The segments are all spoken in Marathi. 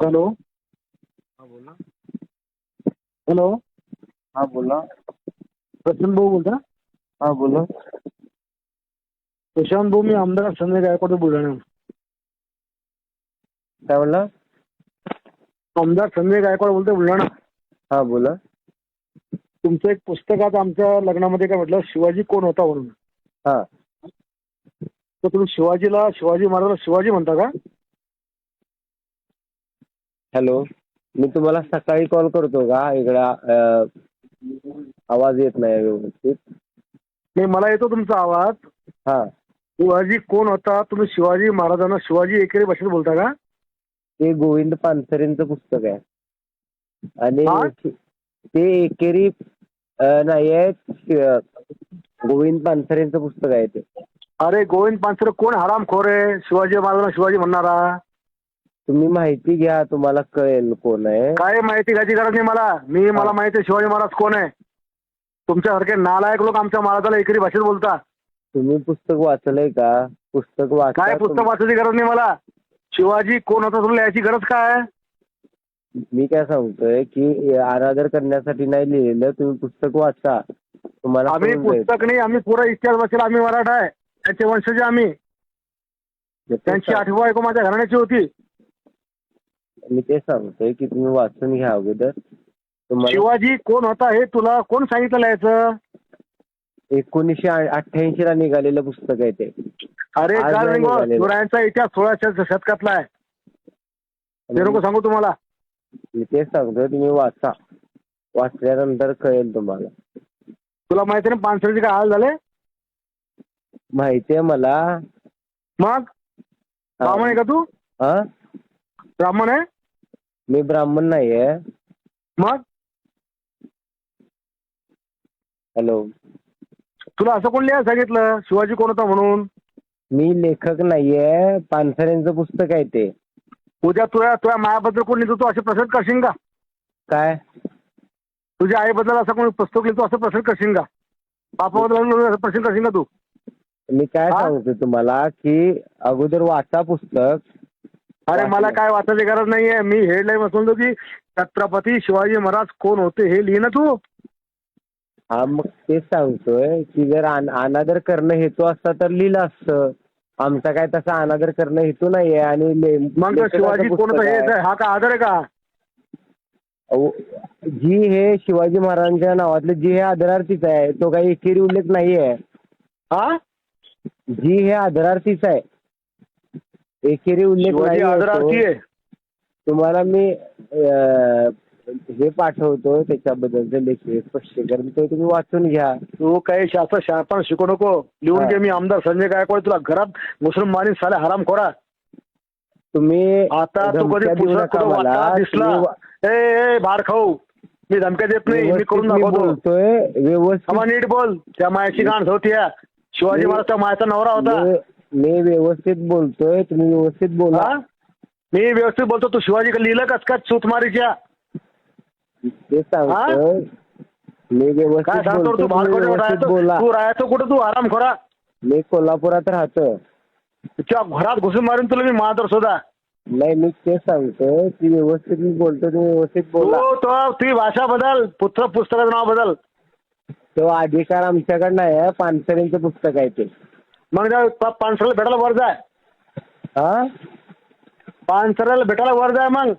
हॅलो. हा बोला. हॅलो. हा बोला. प्रशांत भाऊ बोलता? हा बोला. प्रशांत भाऊ, मी आमदार संजय गायकवाड बुलढाणा. काय बोलला? आमदार संजय गायकवाड बोलतोय, बुलढाणा. हा बोला. तुमचं एक पुस्तकात आमच्या लग्नामध्ये काय म्हटलं, शिवाजी कोण होता म्हणून. हा. तर तुम्ही शिवाजी महाराजांना शिवाजी म्हणता का? हॅलो. मी तुम्हाला सकाळी कॉल करतो का? इकडे आवाज येत नाही व्यवस्थित. नाही, मला येतो तुमचा आवाज. हा. शिवाजी कोण होता, तुम्ही शिवाजी महाराजांना शिवाजी एकेरी भाषेत बोलता का? ते गोविंद पानसरेंचं पुस्तक आहे. हा? आणि ते एकेरी नाही आहे, गोविंद पानसरेंचं पुस्तक आहे ते. अरे गोविंद पानसरे कोण हरामखोर आहे? शिवाजी महाराजांना शिवाजी म्हणणारा. तुम्ही माहिती घ्या, तुम्हाला कळेल कोण आहे. काय माहिती घ्यायची गरज नाही मला माहिती आहे शिवाजी महाराज कोण आहे. तुमच्यासारखे नालायक लोक आमच्या महाराजाला एकेरी भाषेत बोलता. तुम्ही पुस्तक वाचलंय का? पुस्तक वाचा. काय पुस्तक वाचायची गरज नाही मला. शिवाजी कोण होता तुला याची गरज काय? मी काय सांगतोय की अनादर करण्यासाठी नाही लिहिलेलं, तुम्ही पुस्तक वाचा. तुम्हाला आम्ही कळून जाईल. पुस्तक नाही, आम्ही पुरा इतिहास वाचला. आम्ही मराठा आहे, त्याचे वंशज आम्ही. त्यांची आठवी बायको माझ्या घराण्याची होती. मी ते सांगतोय की तुम्ही वाचून घ्या अगोदर. तुम्हाला शिवाजी कोण होता हे तुला कोण सांगितलं याचं? 1988 ला निघालेलं पुस्तक आहे ते. अरे आज काल नाही निघालेलं. शिवरायांचा इतिहास 16व्या शतकातला आहे. ते नको सांगू तुम्हाला. मी तेच सांगतोय, तुम्ही वाचा. वाचल्यानंतर कळेल तुम्हाला. तुला माहिती ना पानसरेचे काय हाल झाले? माहितीये मला. मग ब्राह्मण आहे का तू? हा. ब्राह्मण आहे? मी ब्राह्मण नाहीये. मग हॅलो. तुला असं कोण लिहायला सांगितलं शिवाजी कोण होता म्हणून? मी लेखक नाहीये, पानसरेंचं पुस्तक आहे ते. उद्या तुझ्या मायाबद्दल कोण लिहितो तू असे प्रश्न करशील का? काय? तुझ्या आईबद्दल असं कोणी पुस्तक लिहितो असं प्रश्न करशील का? बापाबद्दल असं प्रश्न करशील का तू? मी काय सांगतोय तुम्हाला की अगोदर वाचा पुस्तक. अरे मला काय वाचायची गरज नाहीये. मी हेडलाईन वाचतो की छत्रपती शिवाजी महाराज कोण होते हे लिहि ना तू. हा, मग तेच सांगतोय की जर अनादर करणं हेतू असता तर लिहिलं असतं. आमचा काय तसा अनादर करणं हेतू नाहीये. आणि मग शिवाजी कोण होता हे हा का आदर आहे का? जी हे शिवाजी महाराजांच्या नावातले जी हे आदरार्थीच आहे, तो काही एकेरी उल्लेख नाहीये. हा, जी हे आदरार्थीच आहे, एकेरी उल्लेख आदरार्थी नाही. आहे. तुम्हाला मी हे पाठवतो त्याच्याबद्दलचे लेख स्पष्टीकरण, ते तुम्ही वाचून घ्या. तू काही शास्त्र शिकू नको. लिहून घे. मी आमदार संजय गायकवाड तुला घरात मुसलमानी साले हरामखोरा. तुम्ही आता तू कधी पुस्तक दिसला ए बाहेर खाऊ मी धमक्या देत नाही. मी करून बोलतोय व्यवस्थित. नीट बोल. त्या मायाची गाण होती. शिवाजी महाराजचा मायाचा नवरा होता. मी व्यवस्थित बोलतोय, तुम्ही व्यवस्थित बोला. मी व्यवस्थित बोलतो. तू शिवाजी लिहिलं कस का चूतमारीच्या? ते सांगतोय मी व्यवस्थित बोलतो. बोला. तू राहायचं कुठं तू आरामखोरा? मी कोल्हापुरात राहतो. तुझ्या घरात घुसून मारून तुला मी महादर सुद्धा नाही. मी तेच सांगतोय की व्यवस्थित मी बोलतो, तुम्ही व्यवस्थित बोला. ती भाषा बदल. पुस्तकाचं नाव बदल. तो अधिकार आमच्याकडे नाही आहे. पानसरेंचं पुस्तक आहे ते. मग पानसरेला भेटायला वर जाय. हा, पानसरेला भेटायला वर जाय. मग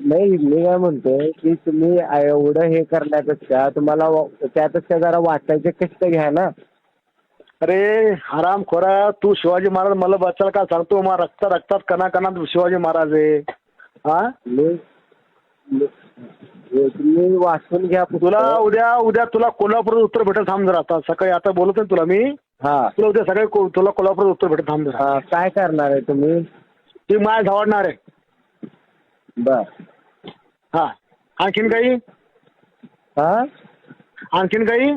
नाही, मी काय म्हणतोय की तुम्ही एवढं हे करण्यापेक्षा तुम्हाला त्यापेक्षा जरा वाचायचे कष्ट घ्या ना. अरे हरामखोरा, तू शिवाजी महाराज मला बच्चाला काय सांगतो? मग रक्तात कणाकणात शिवाजी महाराज आहे. हा, तुम्ही वाचून घ्या. तुला उद्या तुला कोल्हापूरात उत्तर भेटेल. थांब जरा. आता सकाळी आता बोलतोय तुला मी. हा, तुला उद्या सकाळी तुला कोल्हापूरात उत्तर भेटेल. थांब जरा. काय करणार आहे तुम्ही? ती माय झावडणार आहे. बर. हा, आणखीन काही? हा, आणखीन काही?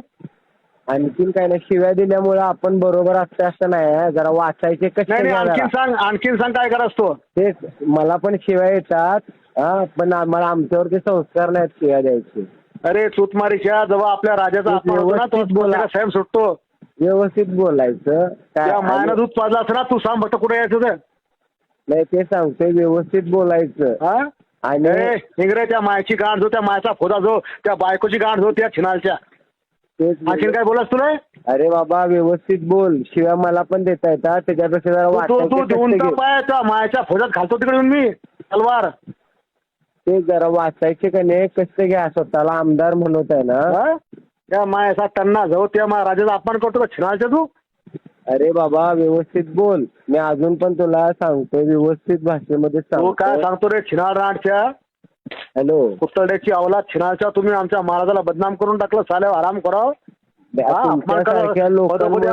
आणखीन काय नाही. शिव्या दिल्यामुळे आपण बरोबर असतं असं नाही. जरा वाचायचे कष्ट घ्या. आणखीन सांग काय करायचं तो? तेच, मला पण शिव्या येतात. हा, पण आम्हाला आमच्यावरती संस्कार नाहीत शिव्या द्यायचे. अरे चूतमारीच्या जेव्हा आपल्या राजाचा अपमान होतो ना, तो बोला साहेब सुटतो. व्यवस्थित बोलायचं. त्या मायानं दूध पाजला असं ना, तू सांग फक्त कुठे यायचं ते. नाही ते सांगतोय व्यवस्थित बोलायचं. हा आणि इंग्रजच्या मायची गांड जो, त्या मायचा फोदा जो, त्या बायकोची गांड जो, त्या छिनालच्या. तेच आणखीन काय बोलास तुला? अरे बाबा व्यवस्थित बोल, शिवाय मला पण देता येतात त्याच्यापेक्षा जरा तू वाचायचे देऊन कष्ट घे. पाय त्या मायच्या फोदात घालतो तिकडे येऊन मी तलवार. ते जरा वाचायचे का नाही कष्ट घ्या, स्वतःला आमदार म्हणत आहे ना. हा? त्या मायाचा टन्ना जाऊ, त्या राजाचा अपमान करतो का छिनालच्या तू? अरे बाबा व्यवस्थित बोल, मी अजून पण तुला सांगतोय व्यवस्थित भाषेमध्ये तू काय सांगतो. सांगतो रे छिनाळ रांडच्या, हॅलो, कुत्तड्याची अवलाद छिनाळच्या. तुम्ही आमच्या महाराजाला बदनाम करून टाकलं, साल्या आराम करावं. तुमच्यासारख्या लोकांमुळे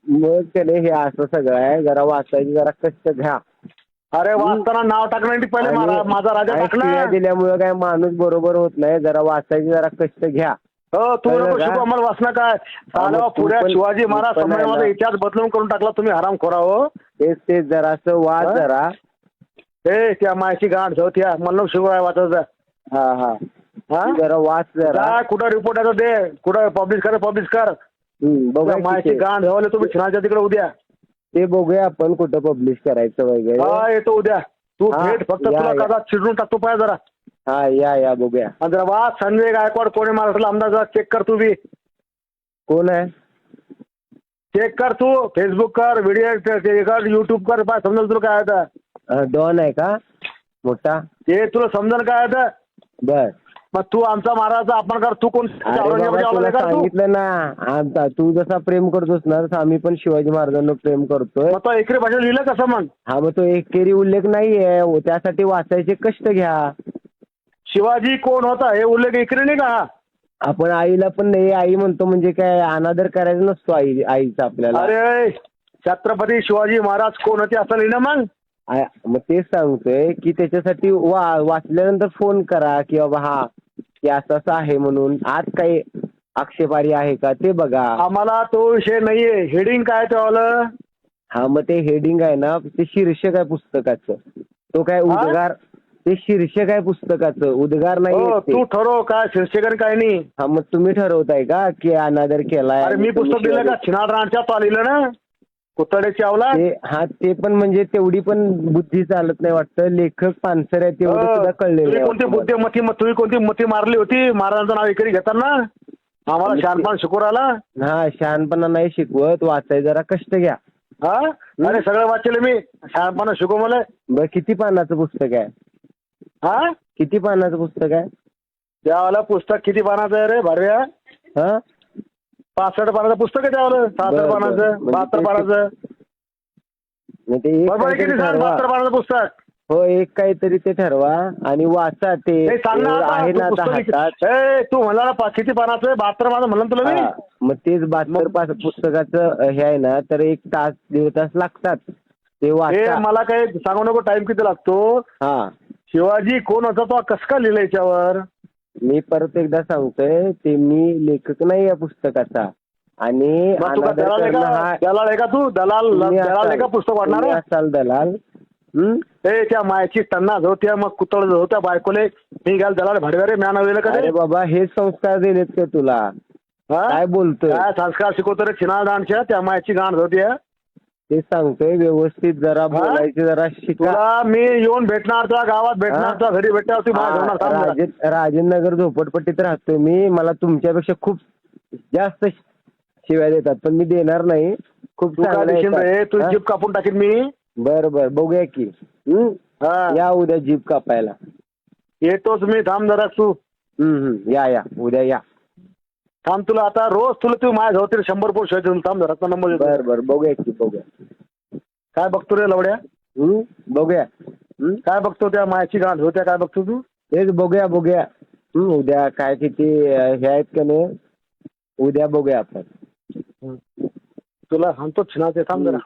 मग त्याने हे असं सगळं आहे. जरा वाचायची जरा कष्ट घ्या. अरे वाचताना नाव टाकण्यासाठी पहिले माझा राजा आणि शिव्या टाकला. दिल्यामुळे काय माणूस बरोबर होत नाही. जरा वाचायची जरा कष्ट घ्या. हो तू कळलं नको का? शिकू आम्हाला वाचणं काय. साल्या तू पुऱ्या पण- शिवाजी महाराज तू पण आहे संमेलनाचा ना. इतिहास बदलून करून टाकला तुम्ही, हराम खोरावं. तेच जरासं वाच हा? जरा. त्या मायची गाठ जाऊ, त्या मला शिकू आहे वाचायचं. हा हा हा? जरा वाच जरा. जा कुठं रिपोर्ट आहे तो दे, कुठं पब्लिश कर. बघा मायची किती. गाठ झावले तुम्ही छिनाच्या तिकडे उद्या. ते बघूया आपण कुठं पब्लिश करायचं वगैरे. हा येतो उद्या. तू हा, भेट फक्त, या, तुला या. कदा चिडून टाकतो पाय जरा. हा या बघूया. आणि जरा वाच संजय गायकवाड कोणी महाराष्ट्राला आमदार, जरा चेक कर तू बी. कोण आहे? चेक कर तू, फेसबुक कर, व्हिडिओ कर, युट्यूब कर, पाय समजेल तुला काय आता. डॉन आहे का मोठा? ते तुला समजेल काय आता. बर. मग तू आमचा महाराजाचा अपमान कर. तू कोण अरे औरंगजेबाची बाबा औलाद तुला आहे का तू? सांगितलं ना, आता तू जसा प्रेम करतोस ना तसं आम्ही पण शिवाजी महाराजांना प्रेम करतोय. मग तो एकरी भाषेत लिहिलं कसं मग? हा मग तो एकेरी उल्लेख नाहीये, त्यासाठी वाचायचे कष्ट घ्या. शिवाजी कोण होता हे उल्लेख एकरी नाही का? आपण आईला पण नाही आई म्हणतो म्हणजे काय अनादर करायचा नसतो आईचा आपल्याला. अरे छत्रपती शिवाजी महाराज कोण होते असं लिहिलं मग? मग तेच सांगतोय की त्याच्यासाठी वाचल्यानंतर फोन करा की बाबा हा की असं आहे म्हणून. आज काही आक्षेपारी आहे का ते बघा. आम्हाला तो विषय नाहीये. हेडिंग काय त्यावालं? हा मग ते हेडिंग आहे ना, ते शीर्षक आहे पुस्तकाचं. तो काय उद्गार, ते शीर्षक आहे पुस्तकाचं, उद्गार नाही. तू ठरव काय शीर्षक काय नाही. हा मग तुम्ही ठरवताय का की अनादर केलाय? अरे मी पुस्तक दिलं का छिनाळ राणच्या तो लिहिलं ना, कुत्तड्याची अवलाद. हा ते पण म्हणजे तेवढी पण बुद्धी चालत नाही वाटतं. लेखक पानसर आहे तेवढं सुद्धा कळलेलं तुम्ही कोणती बुद्धिमत्ती, तुम्ही कोणती मती मारली होती महाराजांचं नाव एकरी घेताना? आम्हाला शहाणपणा शिकवू राहिला. हा शहाणपणा नाही शिकवत, वाचाय जरा कष्ट घ्या. हा अरे सगळं वाचले मी, शहाणपणा शिकव मला. बरं किती पानाचं पुस्तक आहे? हा किती पानाचं पुस्तक आहे? त्यावाला पुस्तक किती पानाचं आहे रे भार्या? हा 65 पानाचं पुस्तक आहे त्यावाला. 66 पानाचं, 72 पानाचं. मग ते एक बरोबर किती काहीतरी सांग? ठरवा. 72 पानाचं पुस्तक. हो एक काहीतरी ते ठरवा आणि वाचा. ते सांग ना आहे ना आता हातात. तू म्हणला ना किती पानाचं? 72 पानाचं म्हणलं तुला मी. मग तेच 72 पुस्तकाचं हे आहे ना, तर 1 तास 1.5 तास लागतात ते वाचा. मला काही सांगू नको टाइम किती लागतो. हा शिवाजी कोण होता तो कसं काय लिहिलं याच्यावर? मी परत एकदा सांगतोय, ते मी लेखक नाही या पुस्तकाचा. आणि दलाल आहे का तू? दलाल आहे का पुस्तक वाढणार? असाल दलाल. त्या मायाची टन्ना जो, त्या मग कुतळ जो, त्या बायकोले मी घ्याल दलाल भाडव्या म्या नव्हेलं का? अरे बाबा हे संस्कार दिलेत का तुला? काय बोलतोय? काय संस्कार शिकवतो रे छिनाळ दांडच्या? त्या मायाची गांड होती. ते सांगतोय व्यवस्थित जरा बोलायचे जरा शिका. तुला मी येऊन भेटणार, तुला गावात भेटणार, तुला घरी भेटणार. राजेंद्रनगर झोपडपट्टीत राहतोय मी. मला तुमच्यापेक्षा खूप जास्त शिव्या देतात पण मी देणार नाही. खूप रे तू जीप कापून टाकीन मी. बरं बघूया की. या उद्या जीप कापायला. येतोच मी, थांब जरा तू. या उद्या या. थांब तुला आता रोज तू माझ्या जाऊ 100 पोस्ट थांब जरा नंबर. बरं बघूया की बघूया. काय बघतो रे लवड्या? बघूया. काय बघतो त्या मायाची गांड होत्या? काय बघतो तू? तेच बघूया. उद्या काय किती हे आहेत का नाही, उद्या बघूया आपण. तुला सांगतो छिनाचे, थांब जरा.